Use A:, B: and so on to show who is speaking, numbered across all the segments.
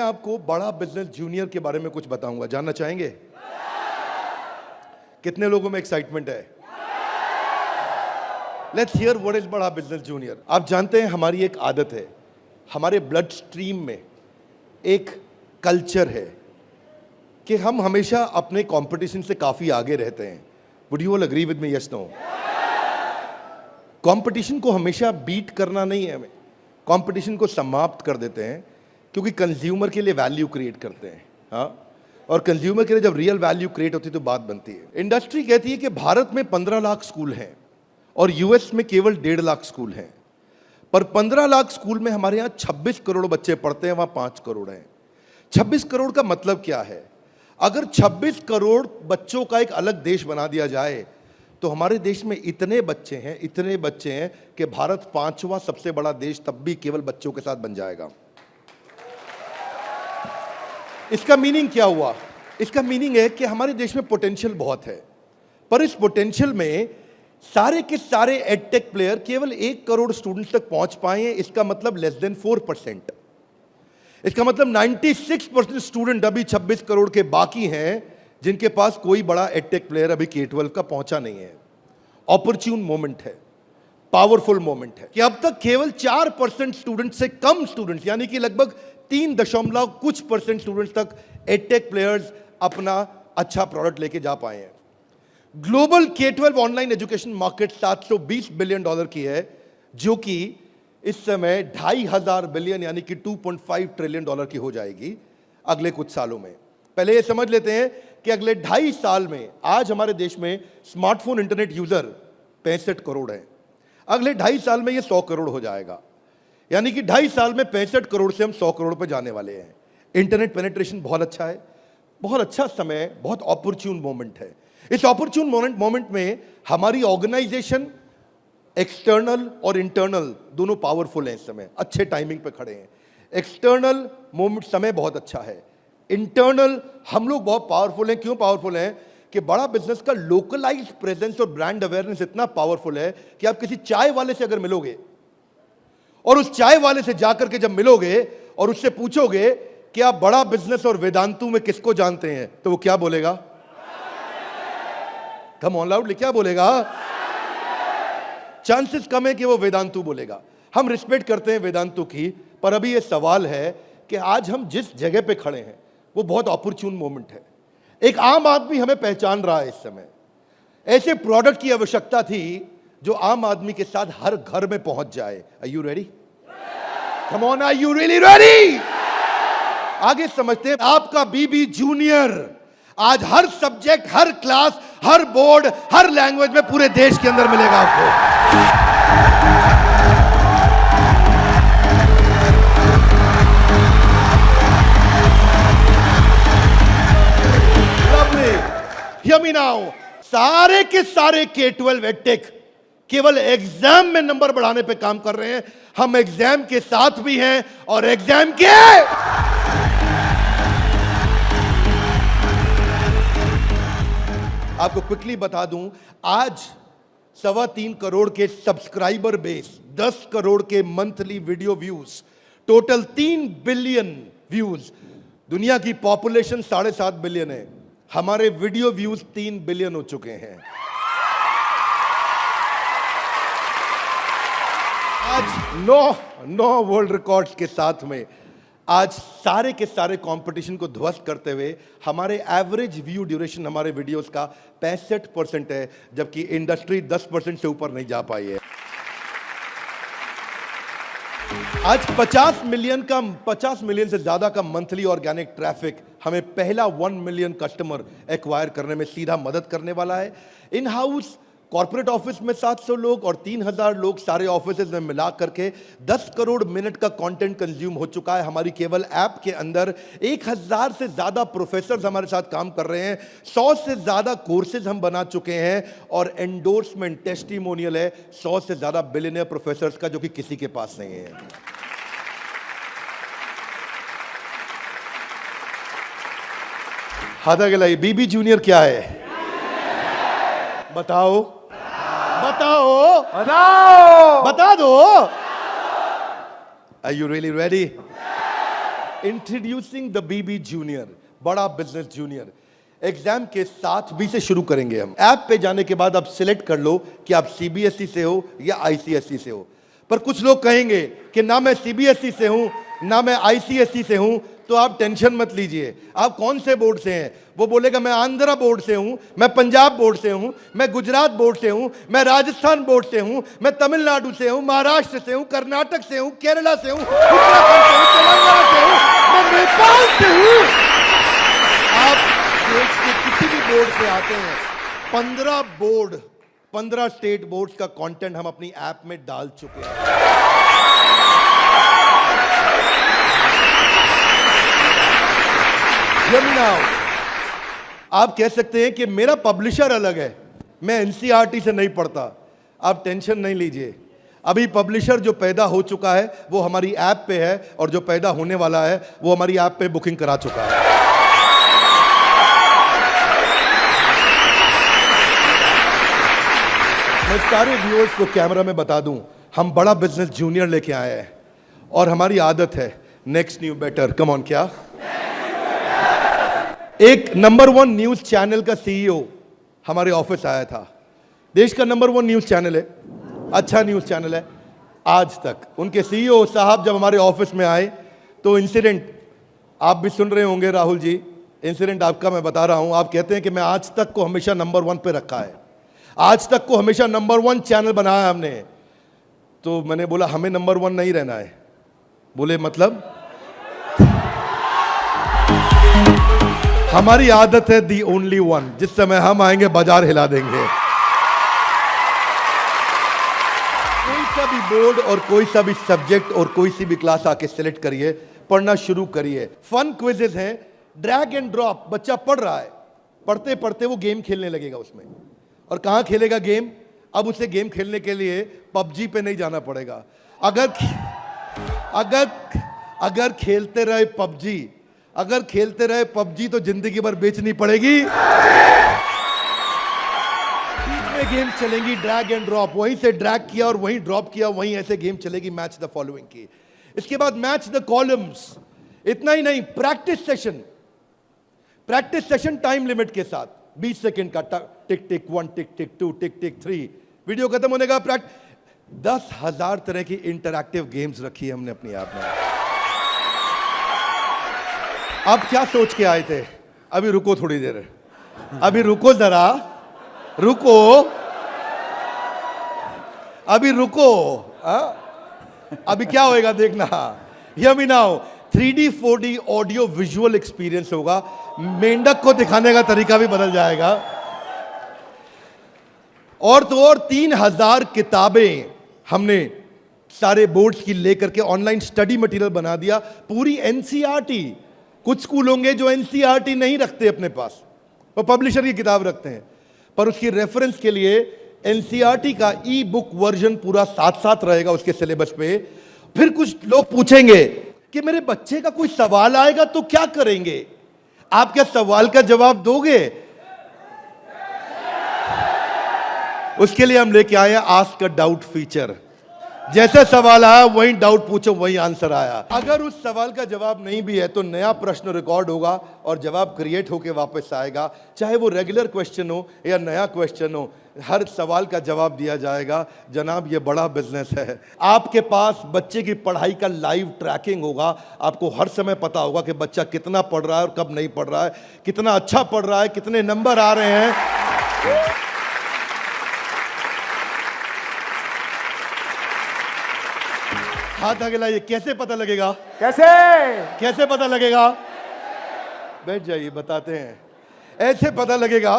A: आपको बड़ा business junior के बारे में कुछ बताऊंगा, जानना चाहेंगे? कितने लोगों में एक्साइटमेंट है? लेट्स हियर व्हाट इज बड़ा बिजनेस जूनियर। आप जानते हैं हमारी एक आदत है, हमारे ब्लड स्ट्रीम में एक कल्चर है कि हम हमेशा अपने कंपटीशन से काफी आगे रहते हैं। Would you all agree with me? Yes no? Competition को हमेशा बीट करना नहीं है, हमें कंपटीशन को समाप्त कर देते हैं, क्योंकि कंज्यूमर के लिए वैल्यू क्रिएट करते हैं। हाँ, और कंज्यूमर के लिए जब रियल वैल्यू क्रिएट होती है तो बात बनती है। इंडस्ट्री कहती है कि भारत में 15 लाख स्कूल हैं और यूएस में केवल 1.5 लाख स्कूल हैं, पर 15 लाख स्कूल में हमारे यहाँ 26 करोड़ बच्चे पढ़ते हैं, वहाँ 5 करोड़ हैं। 26 करोड़ का मतलब क्या है? अगर 26 करोड़ बच्चों का एक अलग देश बना दिया जाए तो हमारे देश में इतने बच्चे हैं कि भारत 5वां सबसे बड़ा देश तब भी केवल बच्चों के साथ बन जाएगा। इसका मीनिंग क्या हुआ? इसका मीनिंग है कि हमारे देश में पोटेंशियल बहुत है, पर इस पोटेंशियल में सारे के सारे एडटेक प्लेयर केवल 1 करोड़ स्टूडेंट्स तक पहुंच पाए हैं। इसका मतलब लेस देन 4%। इसका मतलब 96% स्टूडेंट अभी 26 करोड़ के बाकी हैं जिनके पास कोई बड़ा एडटेक प्लेयर अभी K-12 का पहुंचा नहीं है। ऑपर्च्यून मोमेंट है, पावरफुल मोमेंट है कि अब तक केवल 4% स्टूडेंट से कम स्टूडेंट्स, यानी कि लगभग 3% स्टूडेंट्स तक एडटेक प्लेयर्स अपना अच्छा प्रोडक्ट लेके जा पाए हैं। Global K-12 online education market $720 billion की है, जो कि इस समय 2,500 बिलियन यानी कि $2.5 ट्रिलियन की हो जाएगी अगले कुछ सालों में। पहले ये समझ लेते हैं कि अगले 2.5 साल में आज हमारे देश में स्मार्टफोन इंटरनेट यूजर 65 करोड़ हैं। अगले 2.5 साल में ये 100 करोड़ हो जाएगा, यानी कि 2.5 साल में 65 करोड़ से हम 100 करोड़ पर जाने वाले हैं। इंटरनेट पेनिट्रेशन बहुत अच्छा है, बहुत अच्छा समय, बहुत अपॉर्चुन मोमेंट है। इस अपॉर्चुन मोमेंट में हमारी ऑर्गेनाइजेशन एक्सटर्नल और इंटरनल दोनों पावरफुल हैं। इस समय अच्छे टाइमिंग पे खड़े हैं। एक्सटर्नल मोमेंट समय बहुत अच्छा है, इंटरनल हम लोग बहुत पावरफुल हैं। क्यों पावरफुल हैं? कि बड़ा बिजनेस का लोकलाइज्ड प्रेजेंस और ब्रांड अवेयरनेस इतना पावरफुल है कि आप किसी चाय वाले से अगर मिलोगे और उस चाय वाले से जाकर के जब मिलोगे और उससे पूछोगे कि आप बड़ा बिजनेस और वेदांतु में किसको जानते हैं, तो वो क्या बोलेगा? कम ऑन लाउडली, क्या बोलेगा? चांसेस कम है कि वो वेदांतु बोलेगा। हम रिस्पेक्ट करते हैं वेदांतु की, पर अभी ये सवाल है कि आज हम जिस जगह पे खड़े हैं वो बहुत अपॉर्चुन मोमेंट है। एक आम आदमी हमें पहचान रहा है। इस समय ऐसे प्रोडक्ट की आवश्यकता थी जो आम आदमी के साथ हर घर में पहुंच जाए। Are you ready? Come on, are you really ready? आगे समझते हैं। आपका बीबी जूनियर आज हर सब्जेक्ट, हर क्लास, हर बोर्ड, हर लैंग्वेज में पूरे देश के अंदर मिलेगा आपको। Hear me now. सारे के सारे K-12 एडटेक केवल एग्जाम में नंबर बढ़ाने पे काम कर रहे हैं। हम एग्जाम के साथ भी हैं और एग्जाम के आपको क्विकली बता दूं, आज 3.25 करोड़ के सब्सक्राइबर बेस, 10 करोड़ के monthly video views, total 3 billion views. दुनिया की पॉपुलेशन 7.5 बिलियन है, हमारे वीडियो व्यूज 3 बिलियन हो चुके हैं। आज 9 वर्ल्ड रिकॉर्ड्स के साथ में आज सारे के सारे कंपटीशन को ध्वस्त करते हुए हमारे एवरेज व्यू ड्यूरेशन हमारे वीडियोस का 65% है, जबकि इंडस्ट्री 10% से ऊपर नहीं जा पाई है। आज 50 मिलियन से ज्यादा का मंथली ऑर्गेनिक ट्रैफिक हमें पहला 1 मिलियन कस्टमर एक्वायर करने में सीधा मदद करने वाला है। इन हाउस कॉर्पोरेट ऑफिस में 700 लोग और 3,000 लोग सारे ऑफिसेज में मिला करके 10 करोड़ मिनट का कंटेंट कंज्यूम हो चुका है। हमारी केवल ऐप के अंदर 1,000 से ज्यादा प्रोफेसर्स हमारे साथ काम कर रहे हैं। 100 से ज्यादा कोर्सेज हम बना चुके हैं और एंडोर्समेंट टेस्टिमोनियल है 100 से ज्यादा बिलियनियर प्रोफेसर्स का, जो कि किसी के पास नहीं है। हाथ आगे लाइए। बीबी जूनियर क्या है? बताओ बताओ बताओ, बता दो। Are you really ready? Introducing the BB junior, बड़ा बिजनेस जूनियर। एग्जाम के साथ बी से शुरू करेंगे हम। ऐप पे जाने के बाद आप सिलेक्ट कर लो कि आप सीबीएसई से हो या आईसीएसई से हो। पर कुछ लोग कहेंगे कि ना मैं सीबीएसई से हूं ना मैं आईसीएसई से हूं, तो आप टेंशन मत लीजिए। आप कौन से बोर्ड से हैं? वो बोलेगा मैं आंध्रा बोर्ड से हूं, मैं पंजाब बोर्ड से हूं, मैं गुजरात बोर्ड से हूं, मैं राजस्थान बोर्ड से हूं, मैं तमिलनाडु से हूं, महाराष्ट्र से हूं, कर्नाटक से हूं, केरला से हूं, उत्तराखंड से हूं, तेलंगाना से हूं, मैं नेपाल से हूं। आप देश के किसी भी बोर्ड से आते हैं, 15 स्टेट बोर्ड्स का कंटेंट हम अपनी ऐप में डाल चुके हैं। आप कह सकते हैं कि मेरा पब्लिशर अलग है, मैं एनसीईआरटी से नहीं पढ़ता। आप टेंशन नहीं लीजिए, अभी पब्लिशर जो पैदा हो चुका है वो हमारी ऐप पे है, और जो पैदा होने वाला है वो हमारी ऐप पे बुकिंग करा चुका है। मैं सारे व्यूअर्स को कैमरा में बता दूं, हम बड़ा बिजनेस जूनियर लेके आए हैं, और हमारी आदत है next new better. Come on, क्या एक नंबर 1 न्यूज चैनल का सीईओ हमारे ऑफिस आया था। देश का नंबर 1 न्यूज चैनल है, अच्छा न्यूज चैनल है। आज तक उनके सीईओ साहब जब हमारे ऑफिस में आए तो इंसिडेंट आप भी सुन रहे होंगे राहुल जी, इंसिडेंट आपका मैं बता रहा हूं। आप कहते हैं कि मैं आज तक को हमेशा नंबर 1 पे रखा है, आज तक को हमेशा नंबर 1 चैनल बनाया हमने। तो मैंने बोला हमें नंबर 1 नहीं रहना है। बोले मतलब? हमारी आदत है दी ओनली वन, जिस समय हम आएंगे बाजार हिला देंगे। कोई सा भी बोर्ड और कोई सा भी सब्जेक्ट और कोई सी भी क्लास आके सिलेक्ट करिए, पढ़ना शुरू करिए। फन क्विजेज हैं, ड्रैग एंड ड्रॉप। बच्चा पढ़ रहा है, पढ़ते पढ़ते वो गेम खेलने लगेगा उसमें। और कहां खेलेगा गेम? अब उसे गेम खेलने के लिए पबजी पे नहीं जाना पड़ेगा। अगर खेलते रहे पबजी, अगर खेलते रहे पबजी तो जिंदगी भर बेचनी पड़ेगी। बीच में गेम चलेंगी ड्रैग एंड ड्रॉप, वहीं से ड्रैग किया और वहीं ड्रॉप किया, वहीं ऐसे गेम चलेगी मैच द फॉलोइंग की। इसके बाद मैच द कॉलम्स। इतना ही नहीं, प्रैक्टिस सेशन टाइम लिमिट के साथ 20 सेकंड का, टिक टिक 1, टिक टिक 2, टिक टिक 3, वीडियो खत्म होने का 10,000 तरह की इंटरैक्टिव गेम्स रखी है हमने अपनी ऐप में। आप क्या सोच के आए थे? अभी रुको थोड़ी देर, अभी रुको जरा, रुको, अभी रुको। अभी क्या होएगा देखना। Hear me now, 3D 4D audio visual experience होगा। मेंढक को दिखाने का तरीका भी बदल जाएगा। और तो और 3000 किताबें हमने सारे बोर्ड्स की लेकर के ऑनलाइन स्टडी मटेरियल बना दिया। पूरी एनसीईआरटी। कुछ स्कूल होंगे जो एनसीईआरटी नहीं रखते अपने पास, वो पब्लिशर की किताब रखते हैं, पर उसकी रेफरेंस के लिए एनसीईआरटी का ई बुक वर्जन पूरा साथ साथ रहेगा उसके सिलेबस पे। फिर कुछ लोग पूछेंगे कि मेरे बच्चे का कोई सवाल आएगा तो क्या करेंगे? आप क्या सवाल का जवाब दोगे? उसके लिए हम लेके आए हैं आस्क अ डाउट फीचर। जैसे सवाल आया वही डाउट पूछो, वही आंसर आया। अगर उस सवाल का जवाब नहीं भी है तो नया प्रश्न रिकॉर्ड होगा और जवाब क्रिएट होके वापस आएगा। चाहे वो रेगुलर क्वेश्चन हो या नया क्वेश्चन हो, हर सवाल का जवाब दिया जाएगा। जनाब, ये बड़ा बिजनेस है। आपके पास बच्चे की पढ़ाई का लाइव ट्रैकिंग होगा। आपको हर समय पता होगा कि बच्चा कितना पढ़ रहा है और कब नहीं पढ़ रहा है, कितना अच्छा पढ़ रहा है, कितने नंबर आ रहे हैं। हाथ आगे लाइए। कैसे पता लगेगा? कैसे पता लगेगा? बैठ जाइए, बताते हैं। ऐसे पता लगेगा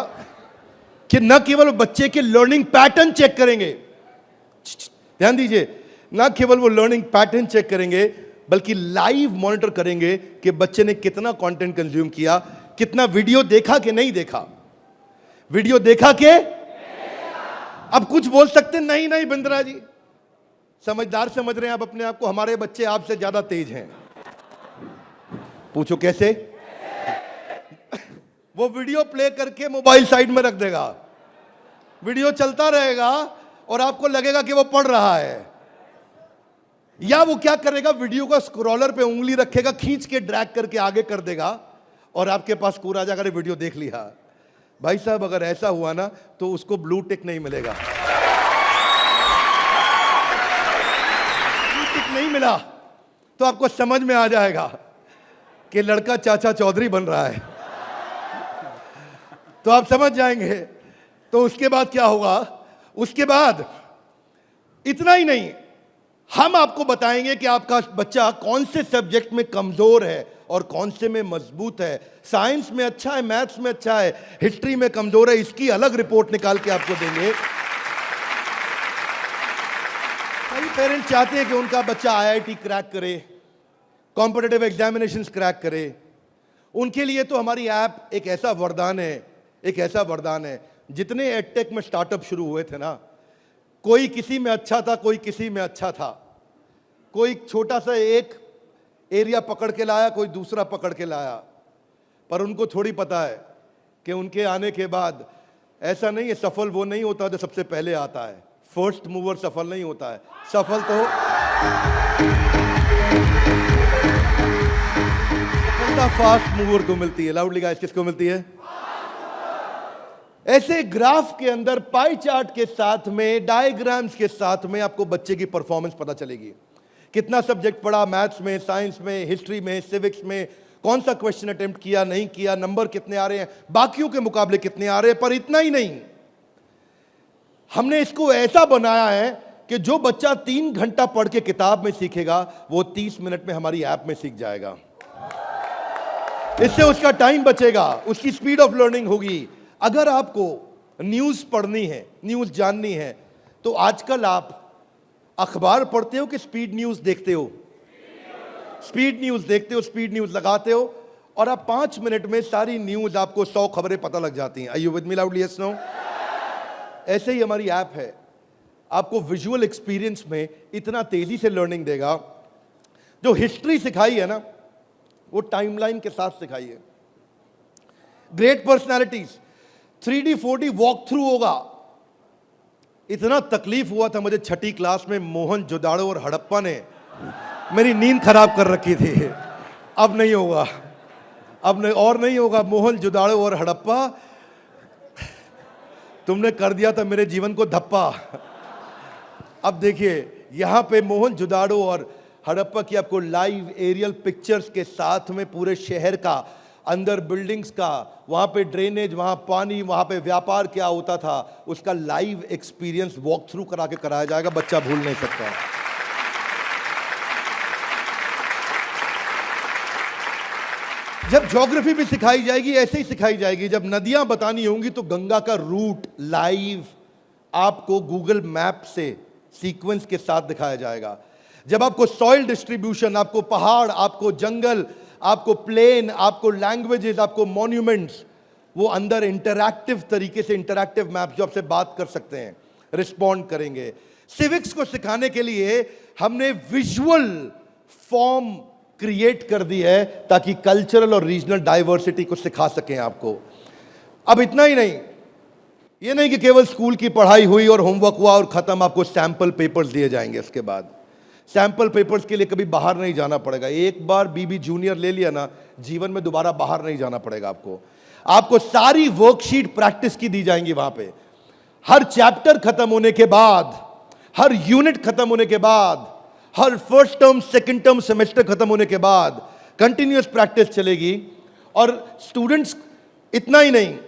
A: कि न केवल बच्चे के लर्निंग पैटर्न चेक करेंगे, ध्यान दीजिए, न केवल वो लर्निंग पैटर्न चेक करेंगे बल्कि लाइव मॉनिटर करेंगे कि बच्चे ने कितना कंटेंट कंज्यूम किया, कितना वीडियो देखा कि नहीं देखा, वीडियो देखा कि। अब कुछ बोल सकते नहीं नहीं बिंद्रा जी, समझदार समझ रहे हैं आप अपने आप को, हमारे बच्चे आपसे ज्यादा तेज हैं। पूछो कैसे? वो वीडियो प्ले करके मोबाइल साइड में रख देगा, वीडियो चलता रहेगा और आपको लगेगा कि वो पढ़ रहा है। या वो क्या करेगा, वीडियो का स्क्रॉलर पे उंगली रखेगा, खींच के ड्रैग करके आगे कर देगा और आपके पास स्कोर आ जाएगा, अरे वीडियो देख लिया। भाई साहब अगर ऐसा हुआ ना तो उसको ब्लू टिक नहीं मिलेगा। ब्लू टिक नहीं मिला तो आपको समझ में आ जाएगा कि लड़का चाचा चौधरी बन रहा है, तो आप समझ जाएंगे। तो उसके बाद क्या होगा, उसके बाद इतना ही नहीं, हम आपको बताएंगे कि आपका बच्चा कौन से सब्जेक्ट में कमजोर है और कौन से में मजबूत है। साइंस में अच्छा है, मैथ्स में अच्छा है, हिस्ट्री में कमजोर है, इसकी अलग रिपोर्ट निकाल के आपको देंगे। कई पेरेंट्स चाहते हैं कि उनका बच्चा आईआईटी क्रैक करे, कॉम्पिटिटिव एग्जामिनेशंस क्रैक करे। उनके लिए तो हमारी ऐप एक ऐसा वरदान है, एक ऐसा वरदान है। जितने एडटेक में स्टार्टअप शुरू हुए थे ना, कोई किसी में अच्छा था, कोई किसी में अच्छा था, कोई छोटा सा एक एरिया पकड़ के लाया, कोई दूसरा पकड़ के लाया, पर उनको थोड़ी पता है कि उनके आने के बाद ऐसा नहीं है, सफल वो नहीं होता जो सबसे पहले आता है। फर्स्ट मूवर सफल नहीं होता है, सफल तो फास्ट मूवर को मिलती है। लाउडली गाइस, किसको मिलती है? ऐसे ग्राफ के अंदर पाई चार्ट के साथ में, डायग्राम्स के साथ में आपको बच्चे की परफॉर्मेंस पता चलेगी। कितना सब्जेक्ट पढ़ा, मैथ्स में, साइंस में, हिस्ट्री में, सिविक्स में, कौन सा क्वेश्चन अटेम्प्ट किया, नहीं किया, नंबर कितने आ रहे हैं, बाकियों के मुकाबले कितने आ रहे हैं। पर इतना ही नहीं, हमने इसको ऐसा बनाया है कि जो बच्चा 3 घंटा पढ़ के किताब में सीखेगा, वो 30 मिनट में हमारी ऐप में सीख जाएगा। इससे उसका टाइम बचेगा, उसकी स्पीड ऑफ लर्निंग होगी। अगर आपको न्यूज़ पढ़नी है, न्यूज़ जाननी है, तो आजकल आप अखबार पढ़ते हो कि स्पीड न्यूज़ देखते हो? स्पीड न्यूज़ देखते हो, स्पीड न्यूज़ लगाते हो और आप 5 मिनट में सारी न्यूज़, आपको 100 खबरें पता लग जाती हैं। Are you with me loudly? Yes, no? ऐसे ही हमारी ऐप है, आपको विजुअल एक्सपीरियंस में इतना तेजी से लर्निंग देगा। जो हिस्ट्री सिखाई है ना, वो टाइमलाइन के साथ सिखाई है। Great personalities 3D 4D walk through होगा। इतना तकलीफ हुआ था मुझे 6ठी क्लास में, मोहन जोदाड़ो और हड़प्पा ने मेरी नींद खराब कर रखी थी। अब नहीं होगा, अब नहीं, और नहीं होगा। मोहन जोदाड़ो और हड़प्पा, तुमने कर दिया था मेरे जीवन को धप्पा। अब देखिए, यहां पे मोहन जोदाड़ो और हड़प्पा की आपको लाइव एरियल पिक्चर्स के साथ में पूरे शहर का, अंदर बिल्डिंग्स का, वहां पे ड्रेनेज, वहां पानी, वहां पे व्यापार क्या होता था, उसका लाइव एक्सपीरियंस वॉक थ्रू करा के कराया जाएगा। बच्चा भूल नहीं सकता। जब ज्योग्राफी भी सिखाई जाएगी, ऐसे ही सिखाई जाएगी। जब नदियां बतानी होंगी तो गंगा का रूट लाइव आपको गूगल मैप से सीक्वेंस के साथ दिखाया जाएगा। जब आपको सॉइल डिस्ट्रीब्यूशन, आपको पहाड़, आपको जंगल, आपको प्लेन, आपको लैंग्वेजेस, आपको मॉन्यूमेंट्स, वो अंदर इंटरैक्टिव तरीके से, इंटरैक्टिव मैप जो आपसे बात कर सकते हैं, रिस्पॉन्ड करेंगे। सिविक्स को सिखाने के लिए हमने विजुअल फॉर्म क्रिएट कर दी है ताकि कल्चरल और रीजनल डाइवर्सिटी को सिखा सकें आपको। अब इतना ही नहीं, ये नहीं कि केवल स्कूल की पढ़ाई हुई और होमवर्क हुआ और खत्म, आपको सैंपल पेपर्स दिए जाएंगे। इसके बाद सैंपल पेपर्स के लिए कभी बाहर नहीं जाना पड़ेगा। एक बार बीबी जूनियर ले लिया ना, जीवन में दोबारा बाहर नहीं जाना पड़ेगा आपको सारी वर्कशीट प्रैक्टिस की दी जाएंगी वहां पे। हर चैप्टर खत्म होने के बाद, हर यूनिट खत्म होने के बाद, हर first term, second term, semester खत्म होने के बाद कंटिन्यूअस प्रैक्टिस चलेगी। और स्टूडेंट्स, इतना ही नहीं,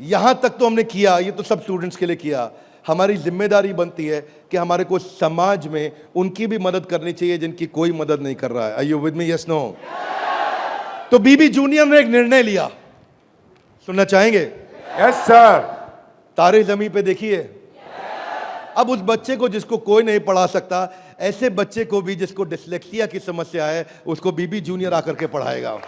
A: यहां तक तो हमने किया, ये तो सब स्टूडेंट्स के लिए किया। हमारी जिम्मेदारी बनती है कि हमारे को समाज में उनकी भी मदद करनी चाहिए जिनकी कोई मदद नहीं कर रहा है। Are you with me? Yes, no? तो बीबी जूनियर ने एक निर्णय लिया, सुनना चाहेंगे?
B: Yes sir.
A: तारे जमीन पे देखिए। अब उस बच्चे को जिसको कोई नहीं पढ़ा सकता, ऐसे बच्चे को भी जिसको डिसलेक्सिया की समस्या है, उसको बीबी जूनियर आकर के पढ़ाएगा।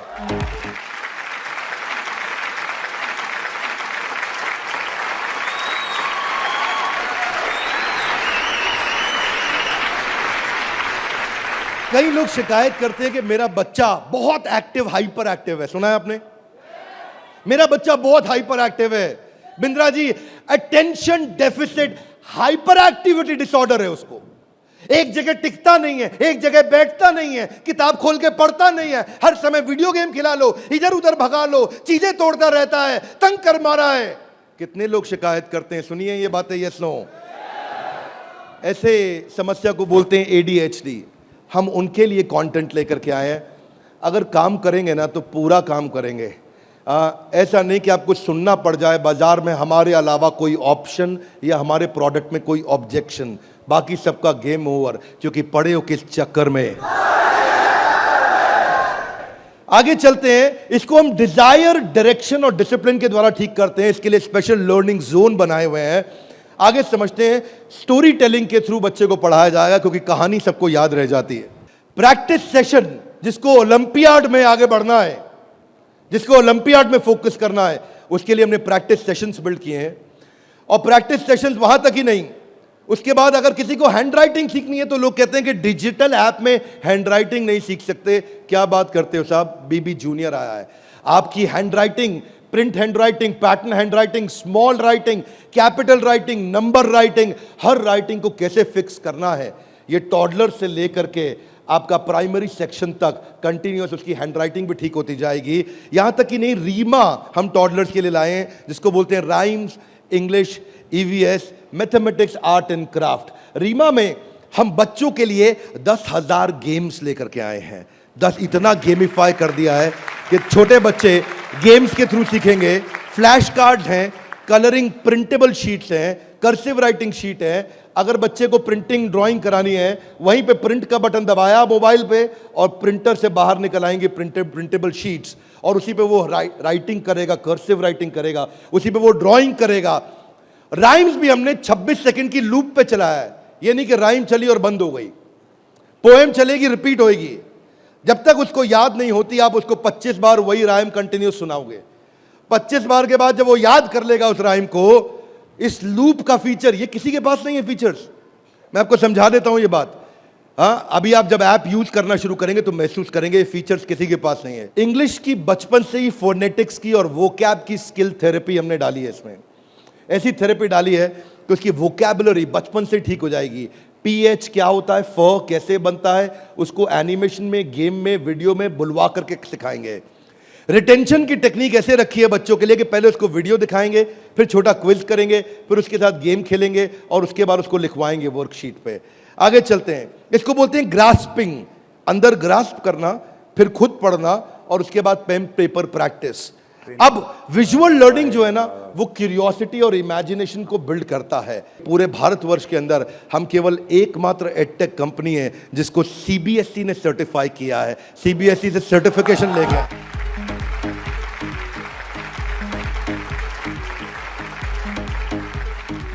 A: कई लोग शिकायत करते हैं कि मेरा बच्चा बहुत एक्टिव, हाइपर एक्टिव है। सुना है आपने? मेरा बच्चा बहुत हाइपर एक्टिव है। Bindra ji, attention deficit hyper activity disorder है उसको। एक जगह टिकता नहीं है, एक जगह बैठता नहीं है, किताब खोल के पढ़ता नहीं है, हर समय वीडियो गेम खिला लो, इधर उधर भगा लो, चीजें तोड़ता रहता है, तंग कर मारा है। कितने लोग शिकायत करते हैं, सुनिए ये बातें, यस नो। ऐसे समस्या को बोलते हैं ADHD। हम उनके लिए कंटेंट लेकर के आए हैं। अगर काम करेंगे ना तो पूरा काम करेंगे। ऐसा नहीं कि आपको सुनना पड़ जाए बाजार में हमारे अलावा कोई ऑप्शन या हमारे प्रोडक्ट में कोई ऑब्जेक्शन, बाकी सबका गेम ओवर, क्योंकि पड़े हो किस चक्कर में। आगे चलते हैं। इसको हम डिजायर, डायरेक्शन और डिसिप्लिन के द्वारा ठीक करते हैं। इसके लिए स्पेशल लर्निंग जोन बनाए हुए हैं। आगे समझते हैं। स्टोरी टेलिंग के थ्रू बच्चे को पढ़ाया जाएगा, क्योंकि कहानी सबको याद रह जाती है। प्रैक्टिस सेशन, जिसको ओलंपियाड में आगे बढ़ना है, जिसको ओलंपियाड में फोकस करना है, उसके लिए हमने प्रैक्टिस सेशंस बिल्ड किए हैं। और प्रैक्टिस सेशंस वहां तक ही नहीं, उसके बाद अगर किसी को हैंड राइटिंग सीखनी है तो लोग कहते हैं कि डिजिटल ऐप में हैंड राइटिंग नहीं सीख सकते। क्या बात करते हो साहब, बीबी जूनियर आया है। आपकी hand writing, print hand writing, pattern hand writing, small writing, capital writing, number writing, हर राइटिंग को कैसे फिक्स करना है, ये टॉडलर से लेकर के आपका प्राइमरी सेक्शन तक कंटिन्यूअस उसकी हैंडराइटिंग भी ठीक होती जाएगी। यहां तक कि नहीं, रीमा हम टॉडलर्स के लिए लाए हैं, जिसको बोलते हैं rhymes, English, EVS, mathematics, art and craft. Reema में हम बच्चों के लिए 10,000 गेम्स लेकर के आए हैं। 10 इतना गेमिफाई कर दिया है कि छोटे बच्चे गेम्स के थ्रू सीखेंगे। फ्लैश कार्ड्स हैं, कलरिंग प्रिंटेबल शीट्स हैं, कर्सिव राइटिंग शीट है। अगर बच्चे को प्रिंटिंग ड्राइंग करानी है, वहीं पे प्रिंट का बटन दबाया मोबाइल पे और प्रिंटर से बाहर निकल आएंगे प्रिंटेबल शीट्स, और उसी पे वो राइटिंग करेगा, कर्सिव राइटिंग करेगा, उसी पे वो ड्राइंग करेगा। राइम्स भी हमने 26 सेकंड की लूप पे चलाया है। ये नहीं कि राइम चली और बंद हो गई, पोएम चलेगी, रिपीट होएगी। जब तक उसको याद नहीं होती, आप उसको 25 बार वही राइम कंटिन्यूस सुनाओगे। 25 बार के बाद जब वो याद कर लेगा उस राइम को, इस लूप का फीचर, ये किसी के पास नहीं है फीचर्स। मैं आपको समझा देता हूं ये बात। हाँ, अभी आप जब ऐप यूज करना शुरू करेंगे तो महसूस करेंगे ये फीचर्स किसी के पास नहीं है। इंग्लिश की बचपन से ही फोनेटिक्स की और वोकैब की स्किल थेरेपी हमने डाली है इसमें। ऐसी थेरेपी डाली है कि उसकी वोकैबुलरी बचपन से ठीक हो जाएगी। PH क्या होता है, फ कैसे बनता है, उसको एनिमेशन में, गेम में, वीडियो में बुलवा करके सिखाएंगे। रिटेंशन की टेक्निक ऐसे रखी है बच्चों के लिए कि पहले उसको वीडियो दिखाएंगे, फिर छोटा क्विज करेंगे, फिर उसके साथ गेम खेलेंगे और उसके बाद उसको लिखवाएंगे वर्कशीट पे। आगे चलते हैं। इसको बोलते हैं ग्रास्पिंग, अंदर ग्रास्प करना, फिर खुद पढ़ना और उसके बाद पेन पेपर प्रैक्टिस। अब विजुअल लर्निंग जो है ना, वो क्यूरियोसिटी और इमेजिनेशन को बिल्ड करता है। पूरे भारतवर्ष के अंदर हम केवल एकमात्र एडटेक कंपनी है जिसको CBSE ने सर्टिफाई किया है। CBSE से सर्टिफिकेशन ले गया।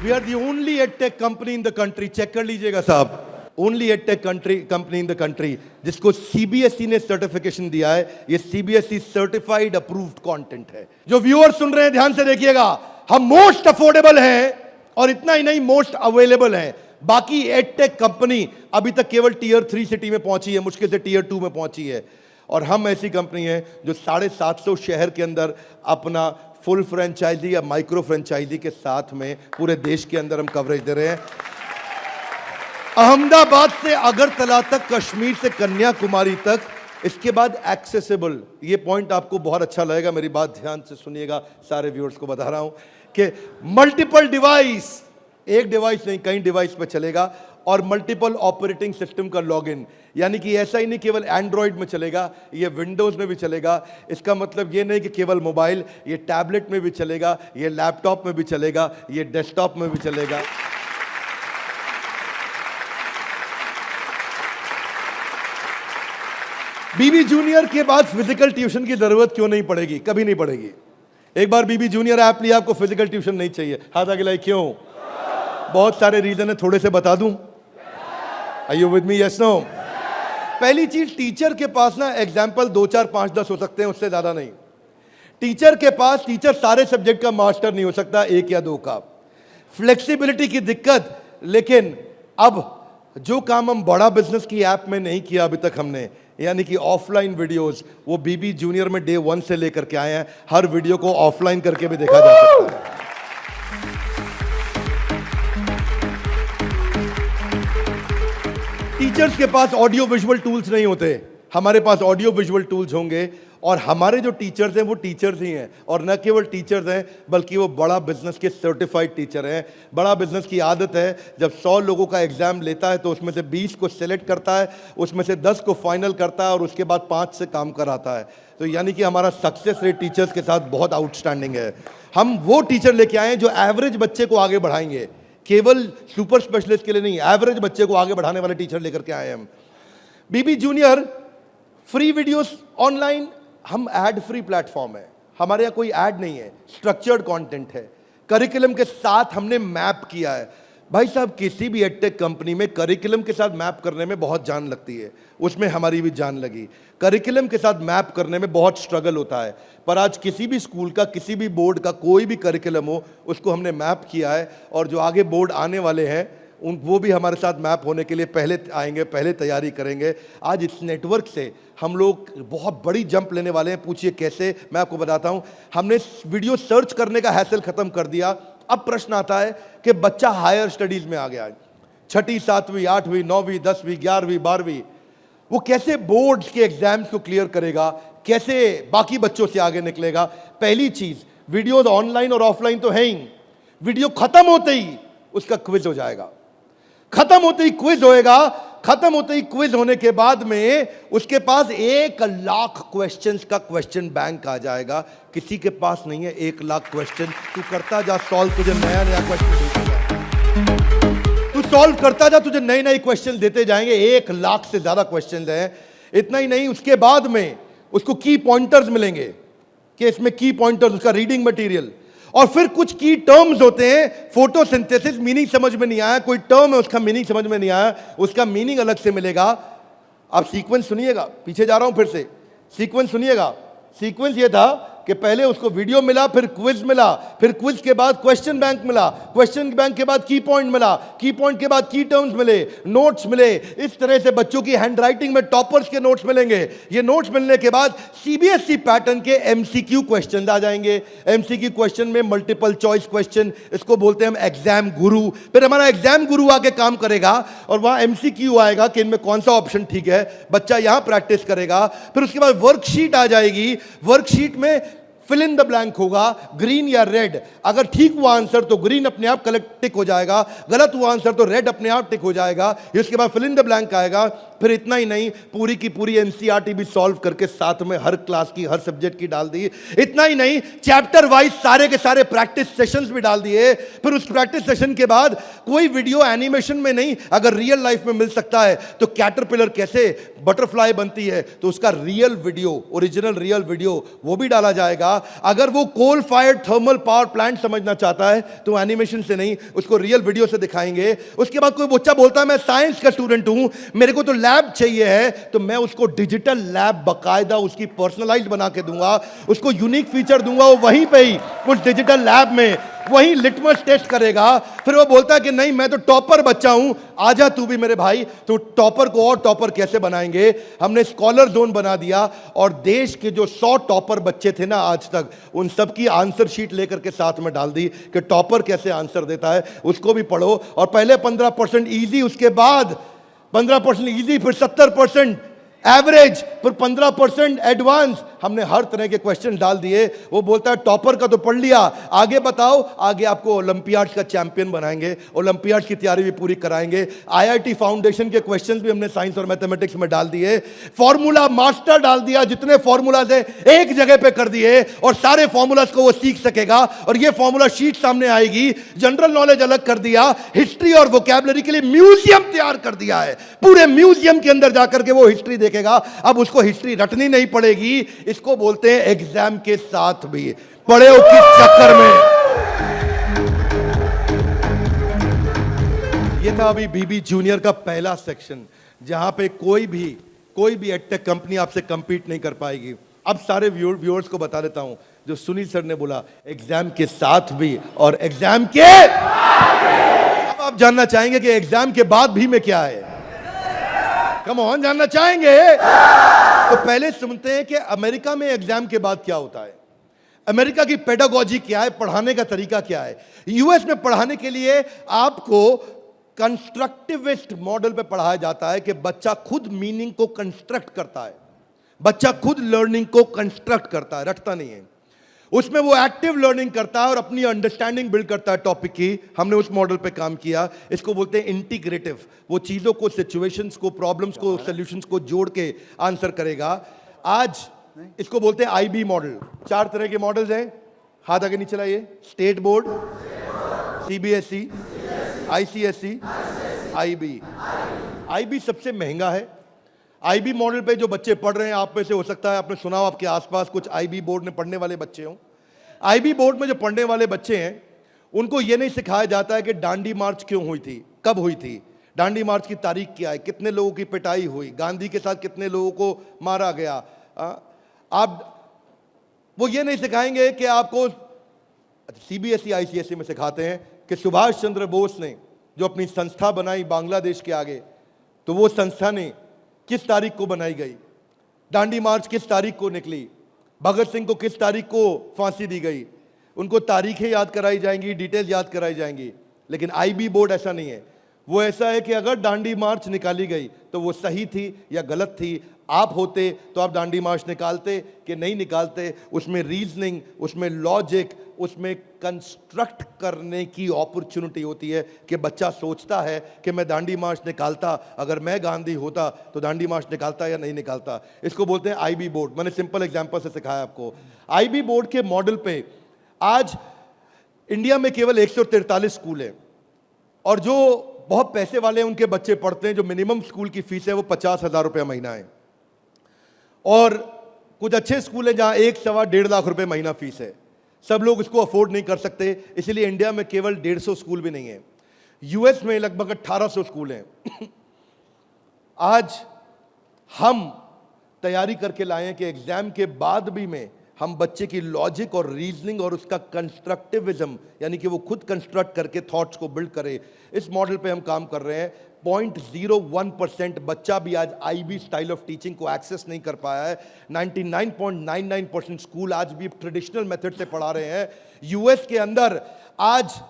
A: We are the only edtech company in the country, check कर लीजिएगा साहब, only edtech company in the country जिसको CBSE ने सर्टिफिकेशन दिया है। ये CBSE सर्टिफाइड अप्रूव्ड कंटेंट है। जो व्यूअर सुन रहे हैं ध्यान से देखिएगा, हम मोस्ट अफोर्डेबल हैं और इतना ही नहीं, मोस्ट अवेलेबल हैं। बाकी एडटेक कंपनी अभी तक केवल Tier 3 सिटी में पहुंची है, मुश्किल से Tier 2 में पहुंची है। और हम ऐसी कंपनी है जो 750 शहर के अंदर अपना फुल फ्रेंचाइजी या माइक्रो फ्रेंचाइजी के साथ में पूरे देश के अंदर हम कवरेज दे रहे हैं। अहमदाबाद से अगरतला तक, कश्मीर से कन्याकुमारी तक, इसके बाद एक्सेसिबल। ये पॉइंट आपको बहुत अच्छा लगेगा, मेरी बात ध्यान से सुनिएगा, सारे व्यूअर्स को बता रहा हूं कि मल्टीपल डिवाइस, एक डिवाइस नहीं कई डिवाइस पे चलेगा, और मल्टीपल ऑपरेटिंग सिस्टम का लॉगिन। यानी कि ऐसा ही नहीं केवल एंड्रॉइड में चलेगा, ये विंडोज में भी चलेगा। इसका मतलब ये नहीं कि केवल मोबाइल, ये टैबलेट में भी चलेगा, ये लैपटॉप में भी चलेगा, ये डेस्कटॉप में भी चलेगा। बीबी जूनियर के बाद फिजिकल ट्यूशन की जरूरत क्यों नहीं पड़ेगी? कभी नहीं पड़ेगी। एक बार बीबी जूनियर ऐप लिया, आपको फिजिकल ट्यूशन नहीं चाहिए। हाथ आगे लाइए, क्यों? बहुत सारे रीजन है, थोड़े से बता दूं। Are you with me? Yes no? पहली चीज, टीचर के पास ना एग्जाम्पल 2, 4, 5, 10 हो सकते हैं, उससे ज्यादा नहीं। टीचर के पास, टीचर सारे सब्जेक्ट का मास्टर नहीं हो सकता, 1 या 2 का। फ्लेक्सिबिलिटी की दिक्कत। लेकिन अब जो काम हम बड़ा बिजनेस की ऐप में नहीं किया अभी तक हमने, यानी कि ऑफलाइन वीडियोस, वो बीबी जूनियर में डे 1 से लेकर के आए हैं। हर वीडियो को ऑफलाइन करके भी देखा जा सकता है। टीचर्स के पास ऑडियो विजुअल टूल्स नहीं होते, हमारे पास ऑडियो विजुअल टूल्स होंगे। और हमारे जो टीचर्स हैं वो टीचर्स ही हैं, और न केवल टीचर्स हैं बल्कि वो बड़ा बिजनेस के सर्टिफाइड टीचर हैं। बड़ा बिजनेस की आदत है, जब 100 लोगों का एग्जाम लेता है तो उसमें से 20 को सिलेक्ट करता है, उसमें से 10 को फाइनल करता है और उसके बाद 5 से काम कराता है। तो यानी कि हमारा सक्सेस रेट टीचर्स के साथ बहुत आउटस्टैंडिंग है। हम वो टीचर लेके आए हैं जो एवरेज बच्चे को आगे बढ़ाएंगे, केवल सुपर स्पेशलिस्ट के लिए नहीं, एवरेज बच्चे को आगे बढ़ाने वाले टीचर लेकर के आए हैं हम। बीबी जूनियर फ्री वीडियोस ऑनलाइन, हम एड फ्री प्लेटफॉर्म है, हमारे यहाँ कोई ऐड नहीं है, स्ट्रक्चर्ड कंटेंट है। करिकुलम के साथ हमने मैप किया है। भाई साहब, किसी भी एडटेक कंपनी में करिकुलम के साथ मैप करने में बहुत जान लगती है, उसमें हमारी भी जान लगी। करिकुलम के साथ मैप करने में बहुत स्ट्रगल होता है, पर आज किसी भी स्कूल का, किसी भी बोर्ड का कोई भी करिकुलम हो, उसको हमने मैप किया है। और जो आगे बोर्ड आने वाले हैं वो भी हमारे साथ मैप होने के लिए पहले आएंगे, पहले तैयारी करेंगे। आज इस नेटवर्क से हम लोग बहुत बड़ी जंप लेने वाले हैं। पूछिए कैसे, मैं आपको बताता हूं। हमने वीडियो सर्च करने का हैसल खत्म कर दिया। अब प्रश्न आता है कि बच्चा हायर स्टडीज में आ गया है, 6ठी 7वीं 8वीं 9वीं 10वीं 11वीं 12वीं, वो कैसे बोर्ड्स के एग्जाम्स को क्लियर करेगा, कैसे बाकी बच्चों से आगे निकलेगा। पहली चीज, वीडियो ऑनलाइन और ऑफलाइन तो है ही, वीडियो खत्म होते ही उसका क्विज हो जाएगा, खत्म होते ही क्विज होएगा। खत्म होते ही क्विज होने के बाद में उसके पास 1 लाख क्वेश्चंस का क्वेश्चन बैंक आ जाएगा। किसी के पास नहीं है 1 लाख क्वेश्चन। तू करता जा सॉल्व, तुझे नया नया क्वेश्चन, तू सॉल्व करता जा, तुझे नए नए क्वेश्चन देते जाएंगे। 1 लाख से ज्यादा क्वेश्चन हैं। इतना ही नहीं, उसके बाद में उसको की पॉइंटर्स मिलेंगे कि इसमें की पॉइंटर्स, उसका रीडिंग मटेरियल, और फिर कुछ की टर्म्स होते हैं। फोटोसिंथेसिस मीनिंग समझ में नहीं आया, कोई टर्म है उसका मीनिंग समझ में नहीं आया, उसका मीनिंग अलग से मिलेगा। आप सीक्वेंस सुनिएगा, पीछे जा रहा हूं फिर से, सीक्वेंस सुनिएगा। सीक्वेंस ये था कि पहले उसको वीडियो मिला, फिर क्विज मिला, फिर क्विज के बाद क्वेश्चन बैंक मिला, क्वेश्चन बैंक के बाद की पॉइंट मिला, की पॉइंट के बाद की टर्म्स मिले, नोट्स मिले। इस तरह से बच्चों की हैंडराइटिंग में टॉपर्स के नोट्स मिलेंगे। ये नोट्स मिलने के बाद सीबीएसई पैटर्न के एमसीक्यू क्वेश्चन आ जाएंगे। एमसीक्यू क्वेश्चन में मल्टीपल चॉइस क्वेश्चन, इसको बोलते हैं हम एग्जाम गुरु। फिर हमारा एग्जाम गुरु आके काम करेगा और वहां एमसीक्यू आएगा कि इनमें कौन सा ऑप्शन ठीक है, बच्चा यहां प्रैक्टिस करेगा। फिर उसके बाद वर्कशीट आ जाएगी। वर्कशीट में फिल इन द ब्लैंक होगा, ग्रीन या रेड। अगर ठीक हुआ आंसर तो ग्रीन अपने आप कलेक्ट टिक हो जाएगा, गलत हुआ आंसर तो रेड अपने आप टिक हो जाएगा। इसके बाद फिल इन द ब्लैंक आएगा। फिर इतना ही नहीं, पूरी की पूरी एनसीईआरटी भी सॉल्व करके साथ में हर क्लास की, हर सब्जेक्ट की डाल दी। इतना ही नहीं, चैप्टर वाइज सारे के सारे प्रैक्टिस सेशंस भी डाल दिए। फिर उस प्रैक्टिस सेशन के बाद कोई वीडियो एनिमेशन में नहीं, अगर रियल लाइफ में मिल सकता है तो कैटरपिलर कैसे बटरफ्लाई बनती है तो उसका real video, original real video, वो भी डाला जाएगा। अगर वो coal fired thermal power plant समझना चाहता है तो एनिमेशन से नहीं, उसको रियल वीडियो से दिखाएंगे। उसके बाद कोई बच्चा बोलता है मैं साइंस का स्टूडेंट हूं, मेरे को तो लैब चाहिए है, तो मैं उसको डिजिटल लैब बाकायदा उसकी पर्सनलाइज्ड बना के दूंगा, उसको यूनिक फीचर दूंगा। वो वहीं पे ही उस डिजिटल लैब में वही लिटमस टेस्ट करेगा। फिर वो बोलता है कि नहीं मैं तो टॉपर बच्चा हूं, आजा तू भी मेरे भाई। तो टॉपर को और टॉपर कैसे बनाएंगे, हमने स्कॉलर जोन बना दिया। और देश के जो 100 टॉपर बच्चे थे ना आज तक, उन सब की आंसर शीट लेकर के साथ में डाल दी कि टॉपर कैसे आंसर देता है, उसको भी पढ़ो। और पहले 15% ईजी, उसके बाद 15% ईजी, फिर 70% एवरेज, फिर 15% एडवांस। हमने हर तरह के क्वेश्चन डाल दिए। वो बोलता है टॉपर का तो पढ़ लिया, आगे बताओ। आगे आपको ओलंपियाड्स का चैंपियन बनाएंगे, ओलंपियाड्स की तैयारी भी पूरी कराएंगे। आईआईटी फाउंडेशन के क्वेश्चंस भी हमने साइंस और मैथमेटिक्स में डाल दिए। फॉर्मूला मास्टर डाल दिया, जितने फॉर्मूलाज है एक जगह पे कर दिए और सारे फॉर्मूलाज को वो सीख सकेगा। और ये फॉर्मूला शीट सामने आएगी। जनरल नॉलेज अलग कर दिया, हिस्ट्री और वोकैबुलरी के लिए म्यूजियम तैयार कर दिया है। पूरे म्यूजियम के अंदर जाकर के वो हिस्ट्री देखेगा। अब उसको हिस्ट्री रटनी नहीं पड़ेगी। इसको बोलते हैं एग्जाम के साथ भी पढ़े हो किस चक्कर में। ये था अभी बीबी जूनियर का पहला सेक्शन, जहां पे कोई भी एडटेक कंपनी आपसे कंपीट नहीं कर पाएगी। अब सारे व्यूअर्स को बता देता हूं, जो सुनील सर ने बोला एग्जाम के साथ भी और एग्जाम के, अब आप जानना चाहेंगे कि एग्जाम के बाद भी में क्या है। कम ऑन, जानना चाहेंगे तो पहले सुनते हैं कि अमेरिका में एग्जाम के बाद क्या होता है, अमेरिका की पेडागोजी क्या है, पढ़ाने का तरीका क्या है। यूएस में पढ़ाने के लिए आपको कंस्ट्रक्टिविस्ट मॉडल पे पढ़ाया जाता है कि बच्चा खुद मीनिंग को कंस्ट्रक्ट करता है, बच्चा खुद लर्निंग को कंस्ट्रक्ट करता है, रटता नहीं है। उसमें वो एक्टिव लर्निंग करता है और अपनी अंडरस्टैंडिंग बिल्ड करता है टॉपिक की। हमने उस मॉडल पे काम किया। इसको बोलते हैं इंटीग्रेटिव। वो चीजों को, सिचुएशंस को, प्रॉब्लम्स को, सॉल्यूशंस को जोड़ के आंसर करेगा। आज इसको बोलते हैं आईबी मॉडल। 4 तरह के मॉडल्स हैं, हाथ आगे नीचे लाइए। State board, CBSE, ICSE, IB. IB सबसे महंगा है। आईबी मॉडल पे जो बच्चे पढ़ रहे हैं, आप में से हो सकता है आपने सुना हो, आपके आसपास कुछ आईबी बोर्ड में पढ़ने वाले बच्चे हों। आईबी बोर्ड में जो पढ़ने वाले बच्चे हैं, उनको ये नहीं सिखाया जाता है कि डांडी मार्च क्यों हुई थी, कब हुई थी, डांडी मार्च की तारीख क्या है, कितने लोगों की पिटाई हुई, गांधी के साथ कितने लोगों को मारा गया। वो ये नहीं सिखाएंगे कि आपको, सीबीएसई आईसीएसई में सिखाते हैं कि सुभाष चंद्र बोस ने जो अपनी संस्था बनाई बांग्लादेश के आगे, तो वो संस्था ने किस तारीख को बनाई गई, डांडी मार्च किस तारीख को निकली, भगत सिंह को किस तारीख को फांसी दी गई। उनको तारीखें याद कराई जाएंगी, डिटेल्स याद कराई जाएंगी। लेकिन आईबी बोर्ड ऐसा नहीं है। वो ऐसा है कि अगर डांडी मार्च निकाली गई तो वो सही थी या गलत थी। आप होते तो आप डांडी मार्च निकालते कि नहीं निकालते। उसमें रीजनिंग, उसमें लॉजिक, उसमें कंस्ट्रक्ट करने की अपॉर्चुनिटी होती है कि बच्चा सोचता है कि मैं डांडी मार्च निकालता, अगर मैं गांधी होता तो डांडी मार्च निकालता या नहीं निकालता। इसको बोलते हैं आईबी बोर्ड। मैंने सिंपल एग्जांपल से सिखाया आपको। आईबी बोर्ड के मॉडल पे आज इंडिया में केवल 143 स्कूल हैं, और जो बहुत पैसे वाले उनके बच्चे पढ़ते हैं, जो मिनिमम स्कूल की फीस है वो 50,000 रुपये महीना है। और कुछ अच्छे स्कूल हैं जहां 1-1.5 लाख रुपए महीना फीस है। सब लोग इसको अफोर्ड नहीं कर सकते, इसलिए इंडिया में केवल 150 स्कूल भी नहीं है। यूएस में लगभग 1800 स्कूल हैं। आज हम तैयारी करके लाए हैं कि एग्जाम के बाद भी में हम बच्चे की लॉजिक और रीजनिंग और उसका कंस्ट्रक्टिविज्म, यानी कि वो खुद कंस्ट्रक्ट करके थॉट्स को बिल्ड करे, इस मॉडल पे हम काम कर रहे हैं। 0.01% बच्चा भी आज आईबी स्टाइल ऑफ टीचिंग को एक्सेस नहीं कर पाया है। 99.99% स्कूल आज भी ट्रेडिशनल मेथड से पढ़ा रहे हैं। यूएस के अंदर आज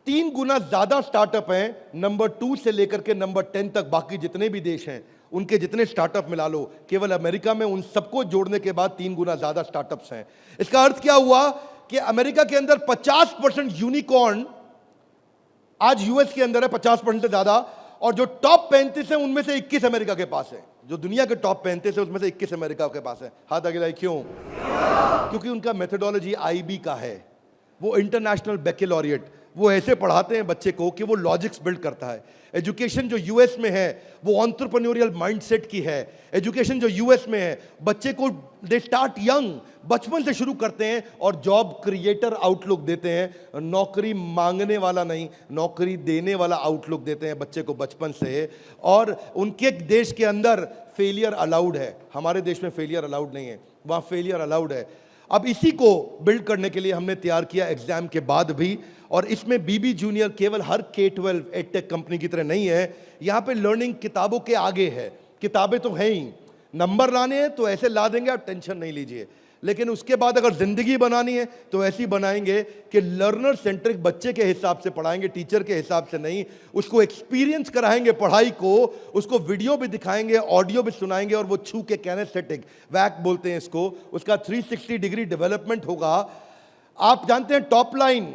A: 3 गुना ज्यादा स्टार्टअप हैं, नंबर 2 से लेकर के नंबर 10 तक। बाकी जितने भी देश हैं उनके जितने स्टार्टअप मिला लो, केवल अमेरिका में उन सबको जोड़ने के बाद 3 गुना ज्यादा स्टार्टअप्स हैं। इसका अर्थ क्या हुआ कि अमेरिका के अंदर 50% यूनिकॉर्न आज यूएस के अंदर है, 50% से ज्यादा। और जो टॉप 35 है उनमें से 21 अमेरिका के पास है। जो दुनिया के टॉप 35 है उसमें से 21 अमेरिका के पास है। हाथ आगे लाइए। क्यों? क्योंकि उनका मेथोडोलॉजी आईबी का है। वो इंटरनेशनल बैकलॉरिएट, वो ऐसे पढ़ाते हैं बच्चे को कि वो लॉजिक्स बिल्ड करता है। एजुकेशन जो यूएस में है वो एंटरप्रेन्योरियल माइंडसेट की है। एजुकेशन जो यूएस में है, बच्चे को दे स्टार्ट यंग, बचपन से शुरू करते हैं और जॉब क्रिएटर आउटलुक देते हैं। नौकरी मांगने वाला नहीं, नौकरी देने वाला आउटलुक देते हैं बच्चे को बचपन से। और उनके देश के अंदर फेलियर अलाउड है, हमारे देश में फेलियर अलाउड नहीं है, वहाँ फेलियर अलाउड है। अब इसी को बिल्ड करने के लिए हमने तैयार किया एग्जाम के बाद भी। और इसमें बीबी जूनियर केवल हर K-12 एडटेक कंपनी की तरह नहीं है। यहाँ पे लर्निंग किताबों के आगे है। किताबें तो हैं ही, नंबर लाने हैं तो ऐसे ला देंगे, आप टेंशन नहीं लीजिए। लेकिन उसके बाद अगर जिंदगी बनानी है तो ऐसी बनाएंगे कि लर्नर सेंट्रिक, बच्चे के हिसाब से पढ़ाएंगे, टीचर के हिसाब से नहीं। उसको एक्सपीरियंस कराएंगे पढ़ाई को, उसको वीडियो भी दिखाएंगे, ऑडियो भी सुनाएंगे, और वो छू के कैनेस्थेटिक, वैक बोलते हैं इसको, उसका 360 डिग्री डेवलपमेंट होगा। आप जानते हैं टॉप लाइन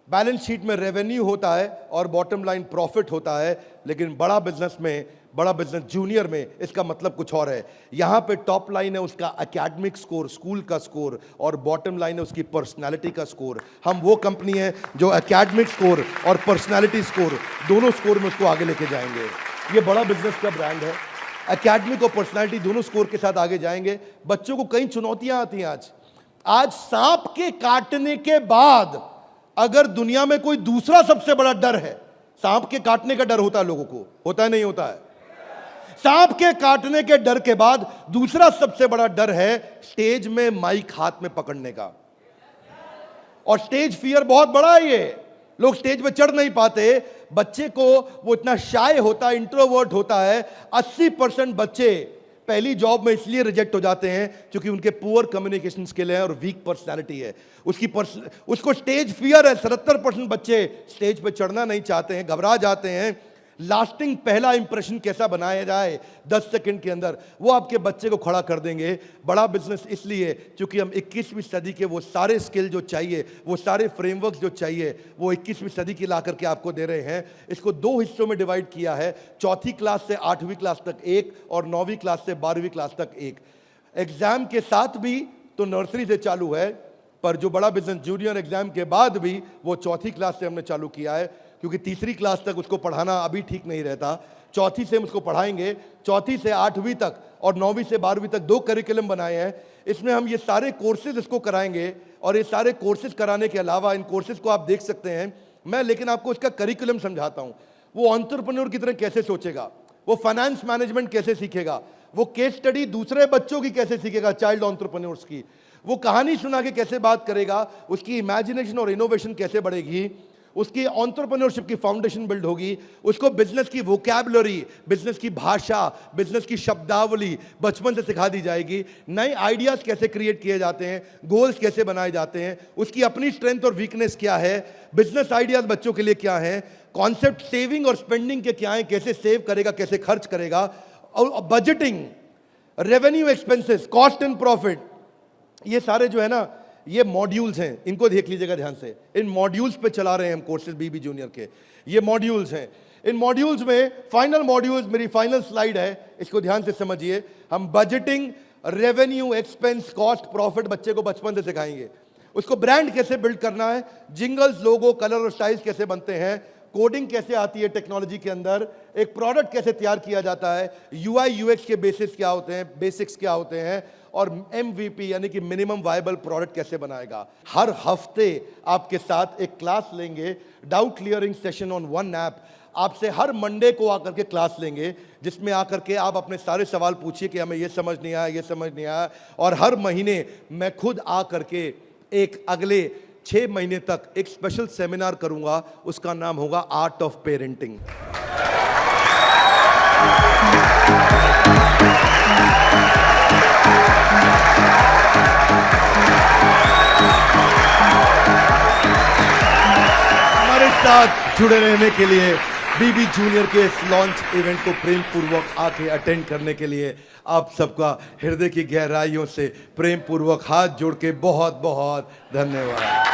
A: बैलेंस शीट में रेवेन्यू होता है और बॉटम लाइन प्रॉफिट होता है, लेकिन बड़ा बिजनेस में, बड़ा बिजनेस जूनियर में इसका मतलब कुछ और है। यहां पे टॉप लाइन है उसका एकेडमिक स्कोर, स्कूल का स्कोर, और बॉटम लाइन है उसकी पर्सनालिटी का स्कोर। हम वो कंपनी है जो एकेडमिक स्कोर और पर्सनालिटी स्कोर, दोनों स्कोर में उसको आगे लेके जाएंगे। ये बड़ा बिजनेस का ब्रांड है। एकेडमिक और पर्सनालिटी दोनों स्कोर के साथ आगे जाएंगे। बच्चों को कई चुनौतियां आती हैं आज सांप के काटने के बाद अगर दुनिया में कोई दूसरा सबसे बड़ा डर है, सांप के काटने का डर होता है लोगों को, होता है नहीं होता है? सांप के काटने के डर के बाद दूसरा सबसे बड़ा डर है स्टेज में माइक हाथ में पकड़ने का। और स्टेज फियर बहुत बड़ा है। ये लोग स्टेज पे चढ़ नहीं पाते। बच्चे को वो इतना शाय होता है, इंट्रोवर्ट होता है। 80% बच्चे पहली जॉब में इसलिए रिजेक्ट हो जाते हैं क्योंकि उनके पुअर कम्युनिकेशन स्किल है और वीक पर्सनालिटी है। उसको स्टेज फियर है। 77% बच्चे स्टेज पे चढ़ना नहीं चाहते हैं, घबरा जाते हैं। लास्टिंग पहला इंप्रेशन कैसा बनाया जाए 10 सेकंड के अंदर, वो आपके बच्चे को खड़ा कर देंगे। बड़ा बिजनेस इसलिए क्योंकि हम 21वीं सदी के वो सारे स्किल जो चाहिए, वो सारे फ्रेमवर्क जो चाहिए, वो 21वीं सदी की ला करके आपको दे रहे हैं। इसको 2 हिस्सों में डिवाइड किया है, 4th क्लास से 8वीं क्लास तक एक और 9वीं क्लास से 12वीं क्लास तक एक। एग्जाम के साथ भी तो नर्सरी से चालू है, पर जो बड़ा बिजनेस जूनियर एग्जाम के बाद भी वो 4th क्लास से हमने चालू किया है, क्योंकि 3री क्लास तक उसको पढ़ाना अभी ठीक नहीं रहता। 4th से हम उसको पढ़ाएंगे, 4th से 8वीं तक और 9वीं से 12वीं तक 2 करिकुलम बनाए हैं। इसमें हम ये सारे कोर्सेज इसको कराएंगे और ये सारे कोर्सेज कराने के अलावा इन कोर्सेज को आप देख सकते हैं मैं, लेकिन आपको इसका करिकुलम समझाता हूँ। वो एंटरप्रेन्योर की तरह कैसे सोचेगा, वो फाइनेंस मैनेजमेंट कैसे सीखेगा, वो केस स्टडी दूसरे बच्चों की कैसे सीखेगा, चाइल्ड एंटरप्रेन्योर्स की, वो कहानी सुना के कैसे बात करेगा, उसकी इमेजिनेशन और इनोवेशन कैसे बढ़ेगी, उसकी एंटरप्रेन्योरशिप की फाउंडेशन बिल्ड होगी, उसको बिजनेस की वोकैबुलरी, बिजनेस की भाषा, बिजनेस की शब्दावली बचपन से सिखा दी जाएगी। नए आइडियाज कैसे क्रिएट किए जाते हैं, गोल्स कैसे बनाए जाते हैं, उसकी अपनी स्ट्रेंथ और वीकनेस क्या है, बिजनेस आइडियाज बच्चों के लिए क्या है, कॉन्सेप्ट सेविंग और स्पेंडिंग के क्या है, कैसे सेव करेगा, कैसे खर्च करेगा, और budgeting, revenue expenses, cost and profit, ये सारे जो है ना ये मॉड्यूल्स हैं। इनको देख लीजिएगा ध्यान से। इन मॉड्यूल्स पे चला रहे हैं हम कोर्सेज बीबी जूनियर के। ये मॉड्यूल्स हैं। इन मॉड्यूल्स में फाइनल मॉड्यूल्स, मेरी फाइनल स्लाइड है, इसको ध्यान से समझिए। हम budgeting, revenue, expense, cost, profit बच्चे को बचपन से सिखाएंगे। उसको ब्रांड कैसे बिल्ड करना है, जिंगल्स, लोगो, कलर और स्टाइल्स कैसे बनते हैं, कोडिंग कैसे आती है टेक्नोलॉजी के अंदर, एक प्रोडक्ट कैसे तैयार किया जाता है, यूआई यूएक्स के बेसिस क्या होते हैं, बेसिक्स क्या होते हैं, और एमवीपी यानी कि मिनिमम वायबल प्रोडक्ट कैसे बनाएगा। हर हफ्ते आपके साथ एक क्लास लेंगे, doubt clearing session on one app. आपसे हर मंडे को आकर के क्लास लेंगे, जिसमें आकर के आप अपने सारे सवाल पूछिए कि हमें ये समझ नहीं आया, ये समझ नहीं आया। और हर महीने मैं खुद आकर के एक अगले 6 महीने तक एक स्पेशल सेमिनार करूंगा, उसका नाम होगा आर्ट ऑफ पेरेंटिंग। हमारे साथ जुड़े रहने के लिए, बीबी जूनियर के इस लॉन्च इवेंट को प्रेम पूर्वक आके अटेंड करने के लिए आप सबका हृदय की गहराइयों से प्रेम पूर्वक हाथ जोड़ के बहुत बहुत धन्यवाद।